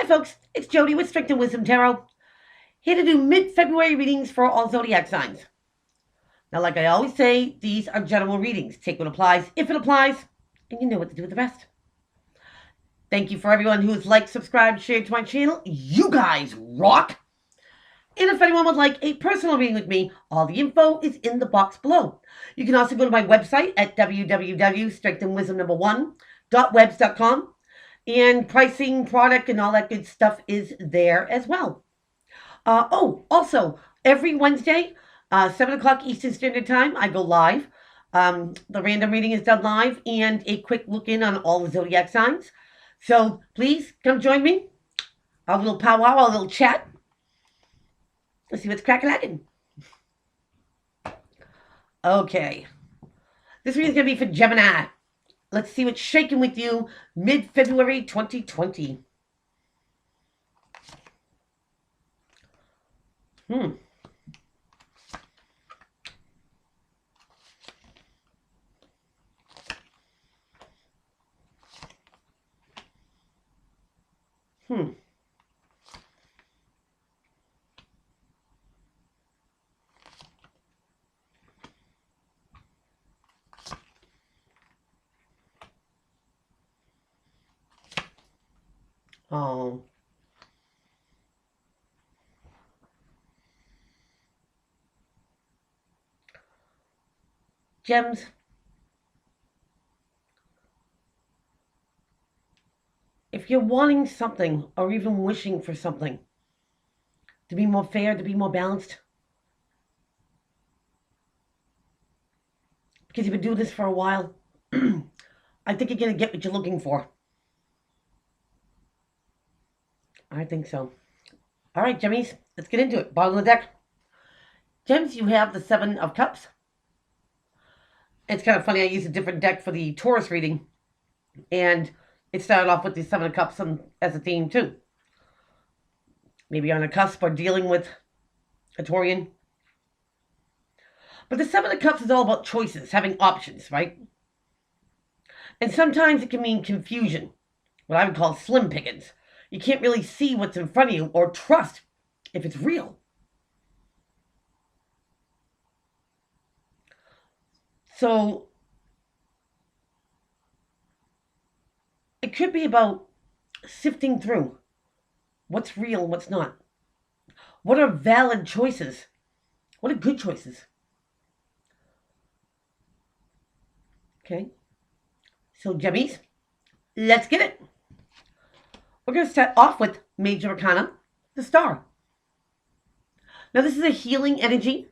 Hi folks, it's Jody with Strength and Wisdom Tarot, here to do mid-February readings for all zodiac signs. Now, like I always say, these are general readings. Take what applies, if it applies, and you know what to do with the rest. Thank you for everyone who has liked, subscribed, shared to my channel. You guys rock! And if anyone would like a personal reading with me, all the info is in the box below. You can also go to my website at www.strengthandwisdom1.webs.com. And pricing, product, and all that good stuff is there as well. Also, every Wednesday, 7 o'clock Eastern Standard Time, I go live. The random reading is done live and a quick look in on all the zodiac signs. So please come join me. A little powwow, a little chat. Let's see what's crack-a-lackin'. Okay. This reading's going to be for Gemini. Let's see what's shaking with you mid-February 2020. Hmm. Oh. Gems. If you're wanting something or even wishing for something to be more fair, to be more balanced, because you've been doing this for a while, I think you're going to get what you're looking for. I think so. All right, Gemmies, let's get into it. Bottom of the deck. Gems, you have the Seven of Cups. It's kind of funny, I used a different deck for the Taurus reading, and it started off with the Seven of Cups as a theme, too. Maybe on a cusp or dealing with a Taurian. But the Seven of Cups is all about choices, having options, right? And sometimes it can mean confusion, what I would call slim pickings. You can't really see what's in front of you or trust if it's real. So it could be about sifting through what's real and what's not. What are valid choices? What are good choices? Okay. So, Gemmies, let's get it. We're going to start off with Major Arcana, the Star. Now, this is a healing energy.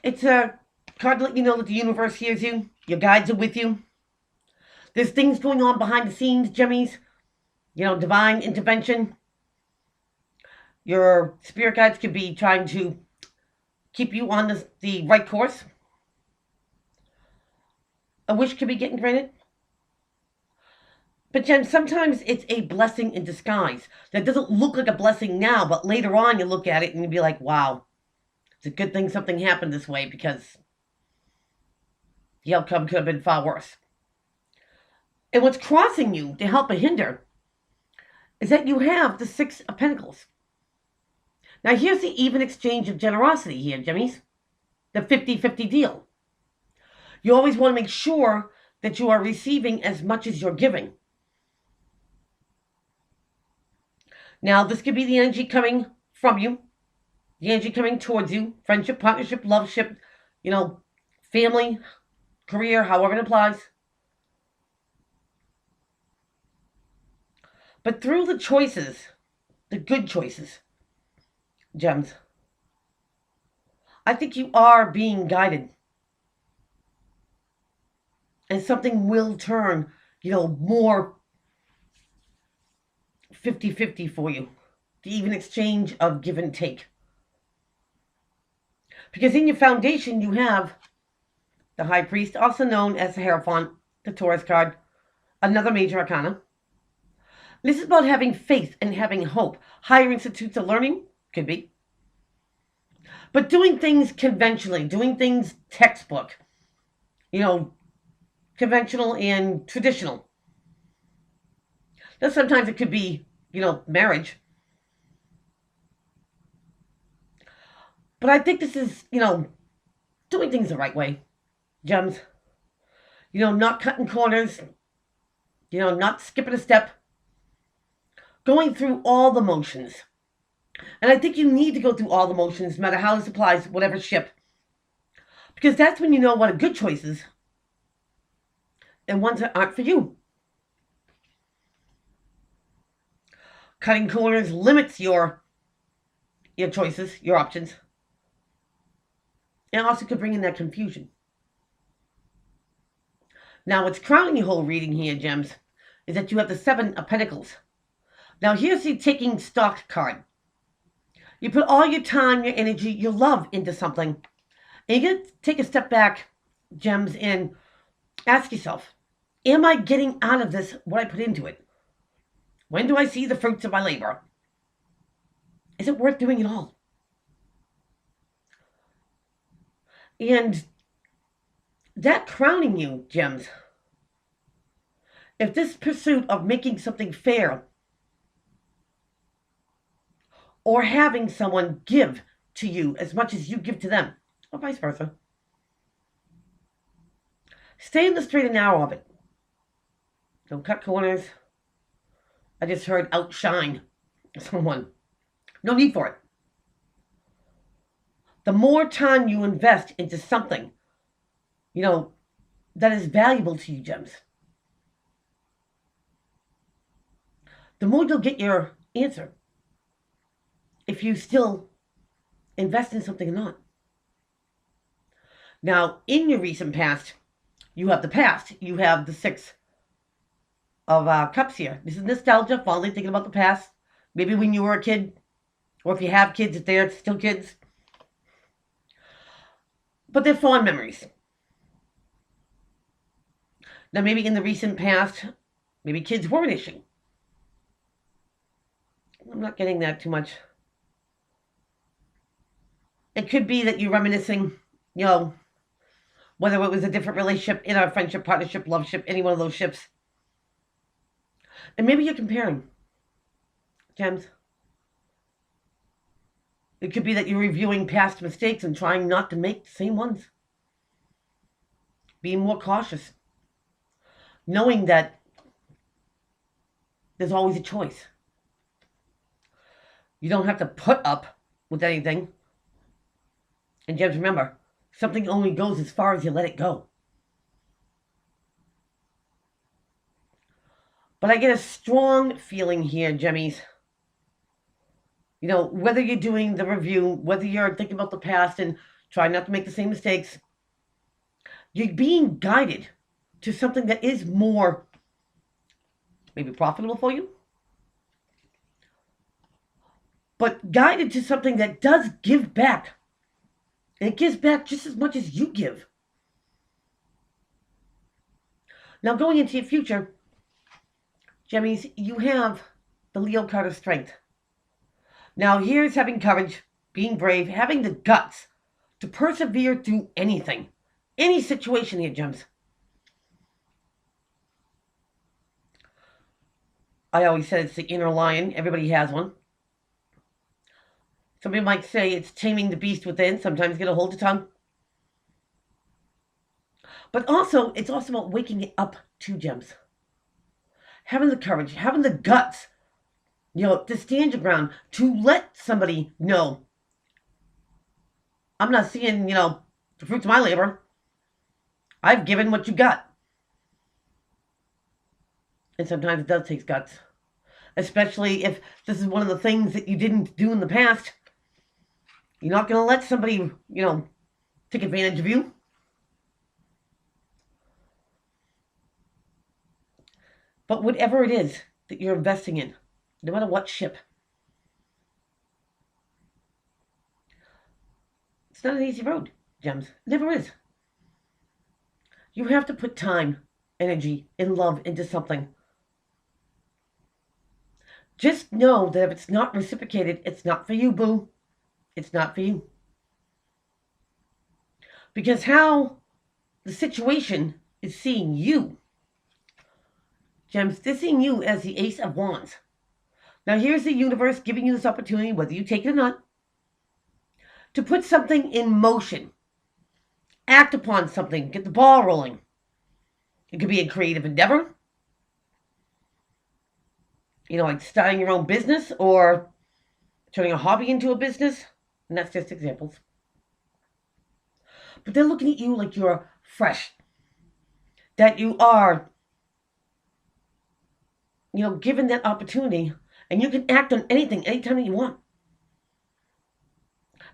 It's a card to let you know that the universe hears you. Your guides are with you. There's things going on behind the scenes, Gemmies. You know, divine intervention. Your spirit guides could be trying to keep you on the right course. A wish could be getting granted. But Jen, sometimes it's a blessing in disguise. That doesn't look like a blessing now, but later on you look at it and you be like, wow, it's a good thing something happened this way because the outcome could have been far worse. And what's crossing you to help or hinder is that you have the Six of Pentacles. Now here's the even exchange of generosity here, Jimmies. The 50-50 deal. You always want to make sure that you are receiving as much as you're giving. Now, this could be the energy coming from you, the energy coming towards you, friendship, partnership, loveship, you know, family, career, however it applies. But through the choices, the good choices, Gems, I think you are being guided. And something will turn, you know, more 50-50 for you. The even exchange of give and take. Because in your foundation, you have the High Priest, also known as the Hierophant, the Taurus card, another major arcana. This is about having faith and having hope. Higher institutes of learning, could be. But doing things conventionally, doing things textbook. You know, conventional and traditional. Now, sometimes it could be, marriage. But I think this is, doing things the right way, Gems. Not cutting corners, not skipping a step, going through all the motions. And I think you need to go through all the motions, no matter how this applies to whatever ship. Because that's when you know what a good choice is and ones that aren't for you. Cutting corners limits your choices, your options. And also could bring in that confusion. Now, what's crowning your whole reading here, Gems, is that you have the Seven of Pentacles. Now, here's the taking stock card. You put all your time, your energy, your love into something. And you get to take a step back, Gems, and ask yourself, am I getting out of this what I put into it? When do I see the fruits of my labor? Is it worth doing it all? And that crowning you, Gems, if this pursuit of making something fair or having someone give to you as much as you give to them, or vice versa, stay in the straight and narrow of it. Don't cut corners. I just heard outshine someone. No need for it. The more time you invest into something, that is valuable to you, Gems, the more you'll get your answer. If you still invest in something or not. Now, in your recent past, you have the past. You have the Six of Cups here. This is nostalgia, fondly thinking about the past. Maybe when you were a kid, or if you have kids, if they're still kids. But they're fond memories. Now, maybe in the recent past, maybe kids were an issue. I'm not getting that too much. It could be that you're reminiscing, whether it was a different relationship in our friendship, partnership, love ship, any one of those ships. And maybe you're comparing, Gems. It could be that you're reviewing past mistakes and trying not to make the same ones. Being more cautious. Knowing that there's always a choice. You don't have to put up with anything. And Gems, remember, something only goes as far as you let it go. But I get a strong feeling here, Gemmies. Whether you're doing the review, whether you're thinking about the past and trying not to make the same mistakes, you're being guided to something that is more maybe profitable for you, but guided to something that does give back. And it gives back just as much as you give. Now, going into your future, Gemmies, you have the Leo card of strength. Now, here's having courage, being brave, having the guts to persevere through anything, any situation here, Gems. I always said it's the inner lion. Everybody has one. Somebody might say it's taming the beast within. Sometimes get a hold of tongue. But also, it's also about waking it up to, Gems. Having the courage, having the guts, to stand your ground, to let somebody know, I'm not seeing, the fruits of my labor. I've given what you got. And sometimes it does take guts. Especially if this is one of the things that you didn't do in the past. You're not going to let somebody, take advantage of you. But whatever it is that you're investing in, no matter what ship, it's not an easy road, Gems. It never is. You have to put time, energy, and love into something. Just know that if it's not reciprocated, it's not for you, boo. It's not for you. Because how the situation is seeing you Gems, they're seeing you as the Ace of Wands. Now here's the universe giving you this opportunity, whether you take it or not, to put something in motion. Act upon something. Get the ball rolling. It could be a creative endeavor. Like starting your own business or turning a hobby into a business. And that's just examples. But they're looking at you like you're fresh. That you are, given that opportunity. And you can act on anything, anytime that you want.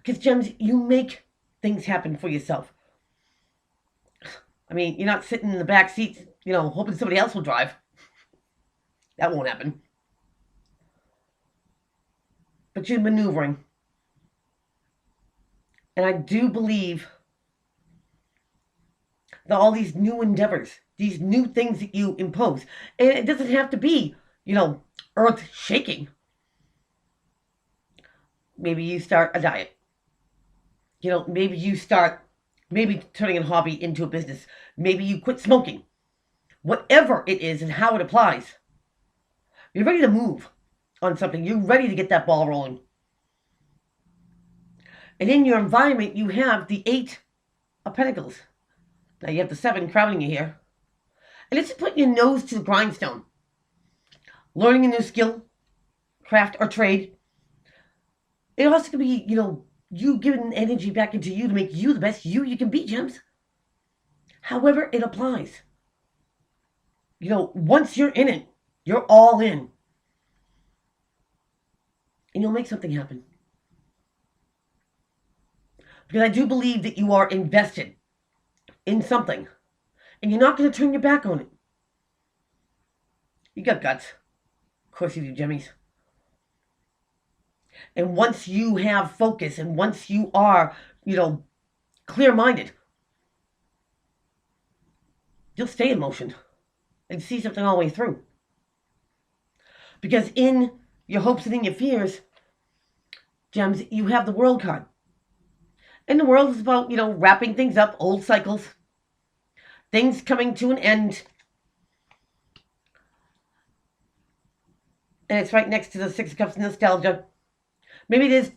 Because, Gems, you make things happen for yourself. I mean, you're not sitting in the back seat, hoping somebody else will drive. That won't happen. But you're maneuvering. And I do believe that all these new endeavors, these new things that you impose, and it doesn't have to be, earth shaking. Maybe you start a diet. Maybe you start turning a hobby into a business. Maybe you quit smoking. Whatever it is and how it applies, you're ready to move on something. You're ready to get that ball rolling. And in your environment, you have the 8 of Pentacles. Now you have the 7 crowning you here. And it's putting your nose to the grindstone. Learning a new skill, craft, or trade. It also could be, you giving energy back into you to make you the best you can be, Gems. However it applies. Once you're in it, you're all in. And you'll make something happen. Because I do believe that you are invested in something. And you're not going to turn your back on it. You got guts. Of course you do, Gemmies. And once you have focus and once you are, clear-minded, you'll stay in motion and see something all the way through. Because in your hopes and in your fears, Gems, you have the World card. And the world is about, wrapping things up, old cycles, things coming to an end. And it's right next to the 6 of Cups nostalgia. Maybe it is,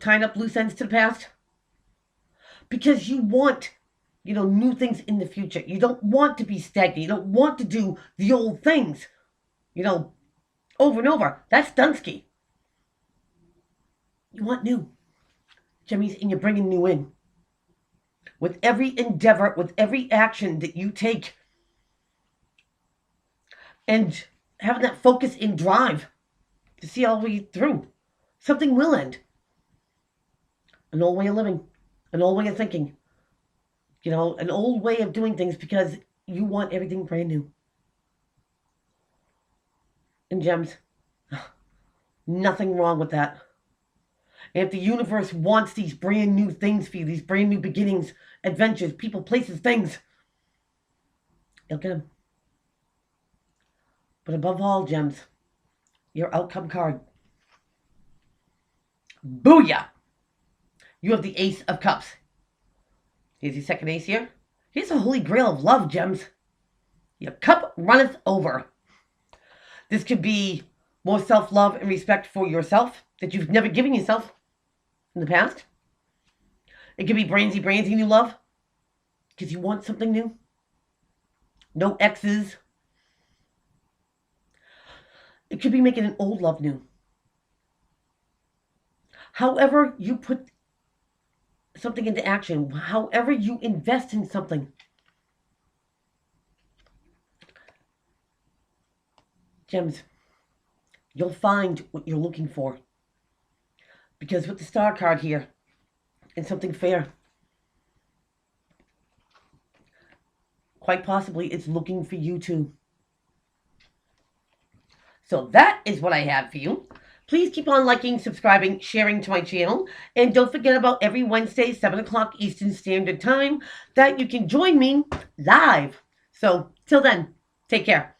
tying up loose ends to the past. Because you want, new things in the future. You don't want to be stagnant. You don't want to do the old things, over and over. That's Dunsky. You want new. Gemmies, and you're bringing new in. With every endeavor, with every action that you take. And having that focus and drive to see all the way through. Something will end. An old way of living. An old way of thinking. An old way of doing things because you want everything brand new. And Gems, nothing wrong with that. And if the universe wants these brand new things for you, these brand new beginnings, adventures, people, places, things, you'll get them. But above all, Gems, your outcome card. Booyah! You have the Ace of Cups. Here's your second ace here. Here's the Holy Grail of love, Gems. Your cup runneth over. This could be more self-love and respect for yourself that you've never given yourself in the past. It could be brandy new love because you want something new. No exes. It could be making an old love new. However you put something into action, however you invest in something, Gems, you'll find what you're looking for. Because with the Star card here, and something fair, quite possibly it's looking for you too. So that is what I have for you. Please keep on liking, subscribing, sharing to my channel. And don't forget about every Wednesday, 7 o'clock Eastern Standard Time, that you can join me live. So till then, take care.